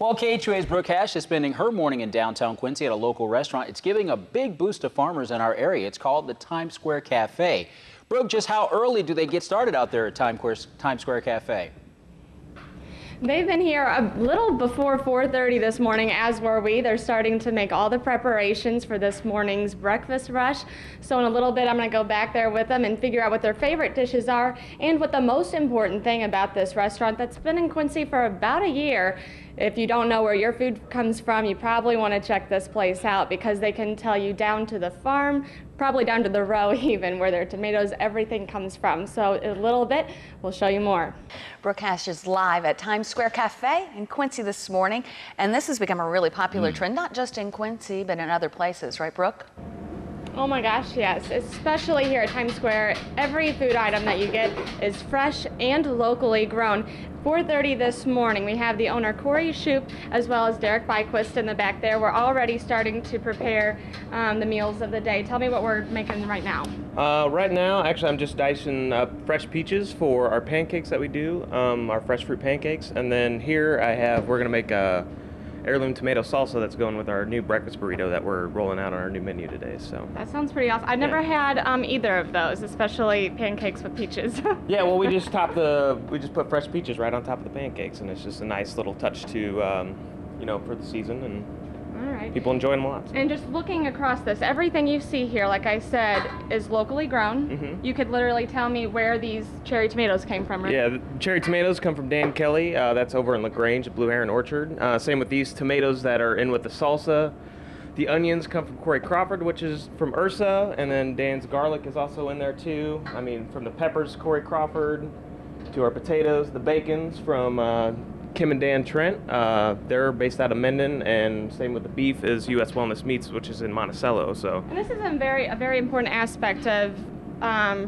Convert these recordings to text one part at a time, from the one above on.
Well, KHQA's Brooke Hash is spending her morning in downtown Quincy at a local restaurant. It's giving a big boost to farmers in our area. It's called the Thyme Square Cafe. Brooke, just how early do they get started out there at Thyme Square Cafe? They've been here a little before 4:30 this morning, as were we. They're starting to make all the preparations for this morning's breakfast rush. So in a little bit, I'm going to go back there with them and figure out what their favorite dishes are and what the most important thing about this restaurant that's been in Quincy for about a year. If you don't know where your food comes from, you probably want to check this place out because they can tell you down to the farm, probably down to the row even, where their tomatoes, everything comes from. So in a little bit, we'll show you more. Brooke Hash is live at Thyme Square Cafe in Quincy this morning, and this has become a really popular trend, not just in Quincy, but in other places, right, Brooke? Oh my gosh, yes, especially here at Thyme Square. Every food item that you get is fresh and locally grown. 4:30 this morning, we have the owner Corey Shoup as well as Derek Byquist in the back there. We're already starting to prepare the meals of the day. Tell me what we're making right now. Right now, actually, I'm just dicing up fresh peaches for our pancakes that we do, our fresh fruit pancakes. And then here we're gonna make a heirloom tomato salsa that's going with our new breakfast burrito that we're rolling out on our new menu today. So that sounds pretty awesome. I've never had either of those, especially pancakes with peaches. Yeah, well, we just put fresh peaches right on top of the pancakes, and it's just a nice little touch to you know, for the season, and all right, people enjoy them a lot. And just looking across this, everything you see here, like I said, is locally grown. You could literally tell me where these cherry tomatoes came from, right? Yeah, the cherry tomatoes come from Dan Kelly. That's over in LaGrange at Blue Heron Orchard. Same with these tomatoes that are in with the salsa. The onions come from Corey Crawford, which is from Ursa, and then Dan's garlic is also in there too. I mean, from the peppers, Corey Crawford, to our potatoes, the bacon's from Kim and Dan Trent. They're based out of Mendon, and same with the beef is U.S. Wellness Meats, which is in Monticello. So, and this is a very important aspect of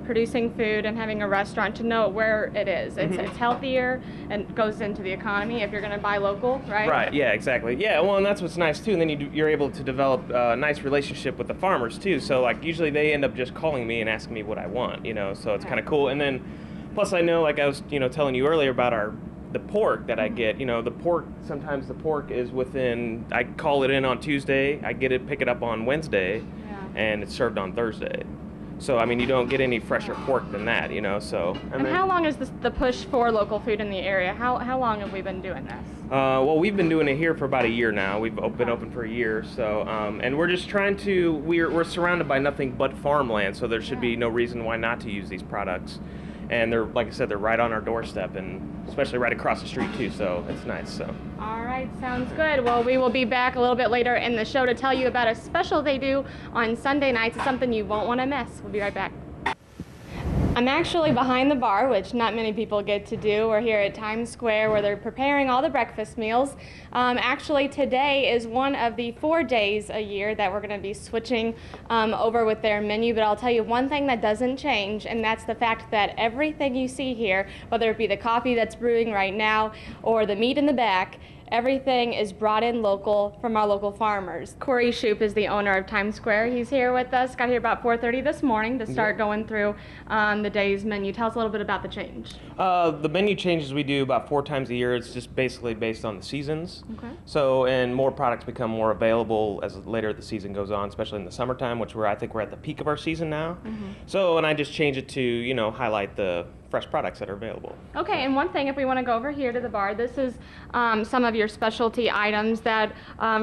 producing food and having a restaurant, to know where it is. It's healthier and goes into the economy if you're going to buy local, right? Right. Yeah. Exactly. Yeah. Well, and that's what's nice too. And then you're able to develop a nice relationship with the farmers too. So like usually they end up just calling me and asking me what I want. You know. So it's kind of cool. And then plus I know, like I was telling you earlier about the pork that I get, the pork, sometimes the pork is I call it in on Tuesday, I pick it up on Wednesday, and it's served on Thursday. So, I mean, you don't get any fresher pork than that, so. And how long is the push for local food in the area? How long have we been doing this? Well, we've been doing it here for about a year now. We've been open for a year, so, and we're just trying to, we're surrounded by nothing but farmland, so there should be no reason why not to use these products. And they're, like I said, they're right on our doorstep, and especially right across the street too, so it's nice. So. All right, sounds good. Well, we will be back a little bit later in the show to tell you about a special they do on Sunday nights. It's something you won't want to miss. We'll be right back. I'm actually behind the bar, which not many people get to do. We're here at Thyme Square where they're preparing all the breakfast meals. Actually, today is one of the 4 days a year that we're going to be switching over with their menu. But I'll tell you one thing that doesn't change, and that's the fact that everything you see here, whether it be the coffee that's brewing right now or the meat in the back, everything is brought in local from our local farmers. Corey Shoup is the owner of Thyme Square. He's here with us, got here about 4:30 this morning to start going through the day's menu. Tell us a little bit about the change. The menu changes we do about 4 times a year. It's just basically based on the seasons. Okay. So, and more products become more available as later the season goes on, especially in the summertime, which I think we're at the peak of our season now. So, and I just change it to, highlight the fresh products that are available. Okay, and one thing, if we want to go over here to the bar, this is some of your specialty items that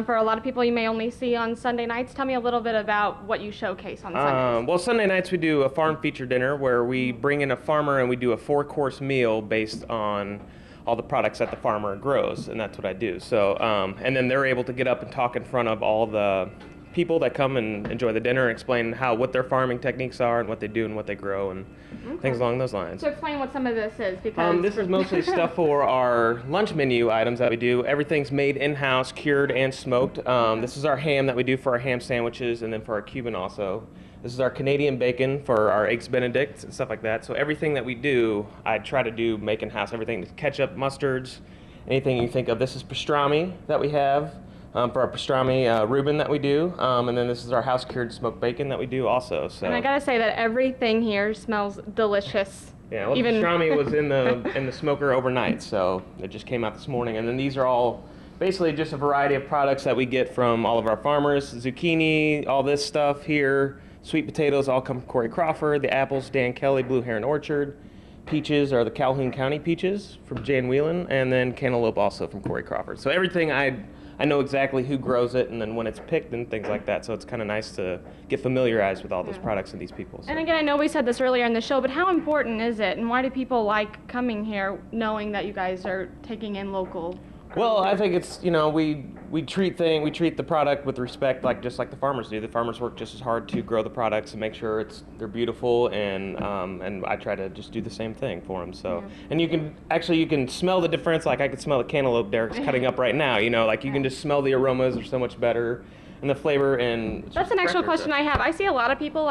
for a lot of people you may only see on Sunday nights. Tell me a little bit about what you showcase on Sundays. Well, Sunday nights we do a farm feature dinner where we bring in a farmer and we do a 4-course meal based on all the products that the farmer grows, and that's what I do. So, and then they're able to get up and talk in front of all the people that come and enjoy the dinner and explain what their farming techniques are and what they do and what they grow and things along those lines. So explain what some of this is, because this is mostly stuff for our lunch menu items that we do. Everything's made in-house, cured and smoked. This is our ham that we do for our ham sandwiches, and then for our Cuban also. This is our Canadian bacon for our eggs Benedict and stuff like that. So everything that we do, I try to make in-house. Everything, ketchup, mustards, anything you think of. This is pastrami that we have. For our pastrami Reuben that we do, and then this is our house cured smoked bacon that we do also. So. And I gotta say that everything here smells delicious. Yeah, well, the pastrami was in the smoker overnight, so it just came out this morning. And then these are all basically just a variety of products that we get from all of our farmers. Zucchini, all this stuff here. Sweet potatoes all come from Corey Crawford. The apples, Dan Kelly, Blue Heron Orchard. Peaches are the Calhoun County peaches from Jan Whelan, and then cantaloupe also from Corey Crawford. So everything I know exactly who grows it and then when it's picked and things like that. So it's kind of nice to get familiarized with all those products and these people. So. And again, I know we said this earlier in the show, but how important is it, and why do people like coming here knowing that you guys are taking in local? Well, I think it's, you know, we treat the product with respect, just like the farmers do. The farmers work just as hard to grow the products and make sure they're beautiful, and I try to just do the same thing for them. So, and you can smell the difference. Like I could smell the cantaloupe Derek's cutting up right now. You know, like you can just smell the aromas are so much better. And the flavor and that's an actual question I have. I see a lot of people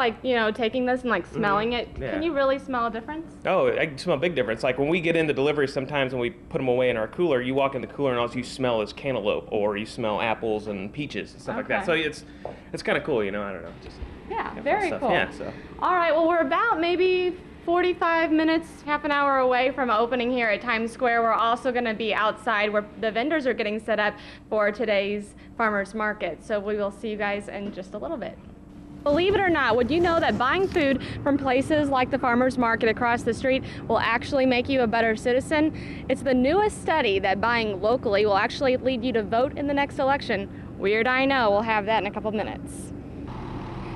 taking this and smelling it. Yeah. Can you really smell a difference? Oh, I can smell a big difference. Like when we get into delivery sometimes and we put them away in our cooler, you walk in the cooler and all you smell is cantaloupe or you smell apples and peaches and stuff like that. So it's kind of cool, you know, I don't know. Yeah, very cool. Yeah, so. All right, well, we're about maybe 45 minutes, half an hour away from opening here at Times Square. We're also going to be outside where the vendors are getting set up for today's farmers market. So we will see you guys in just a little bit. Believe it or not, would you know that buying food from places like the farmers market across the street will actually make you a better citizen? It's the newest study that buying locally will actually lead you to vote in the next election. Weird, I know. We'll have that in a couple minutes.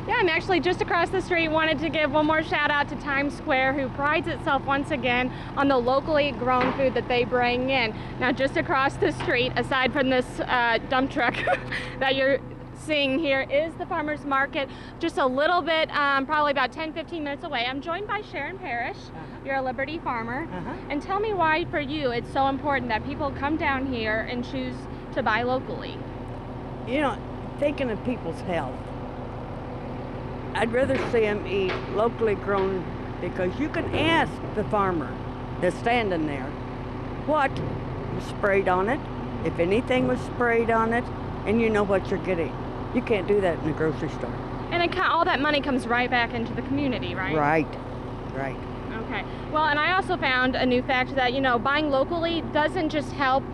Yeah, I'm actually just across the street. Wanted to give one more shout out to Times Square, who prides itself once again on the locally grown food that they bring in. Now, just across the street, aside from this dump truck that you're seeing here, is the farmers market, just a little bit, probably about 10-15 minutes away. I'm joined by Sharon Parrish. You're a Liberty farmer. And tell me why, for you, it's so important that people come down here and choose to buy locally. You know, thinking of people's health, I'd rather see them eat locally grown, because you can ask the farmer that's standing there what was sprayed on it, if anything was sprayed on it, and you know what you're getting. You can't do that in the grocery store. And all that money comes right back into the community, right? Right. Okay. Well, and I also found a new fact that, you know, buying locally doesn't just help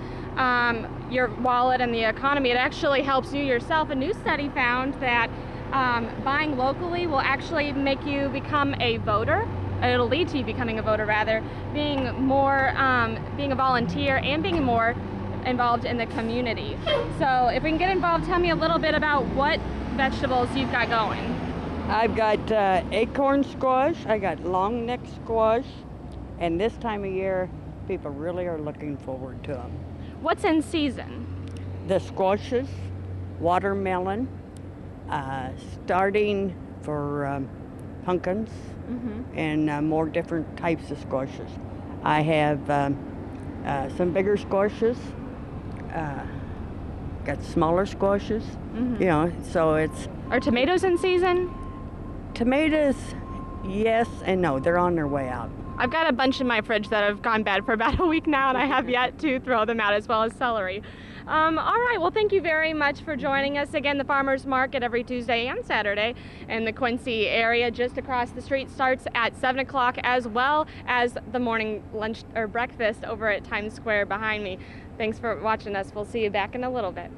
your wallet and the economy. It actually helps you yourself. A new study found that buying locally will actually make you become a voter. It'll lead to you becoming a voter, rather, being a volunteer and being more involved in the community. So if we can get involved, tell me a little bit about what vegetables you've got going. I've got acorn squash, I got long neck squash, and this time of year, people really are looking forward to them. What's in season? The squashes, watermelon, starting for pumpkins, and more different types of squashes. I have some bigger squashes, got smaller squashes, you know, so it's... Are tomatoes in season? Tomatoes, yes and no, they're on their way out. I've got a bunch in my fridge that have gone bad for about a week now, and I have yet to throw them out, as well as celery. All right, well, thank you very much for joining us. Again, the farmers market every Tuesday and Saturday in the Quincy area, just across the street, starts at 7 o'clock, as well as the morning lunch or breakfast over at Times Square behind me. Thanks for watching us. We'll see you back in a little bit.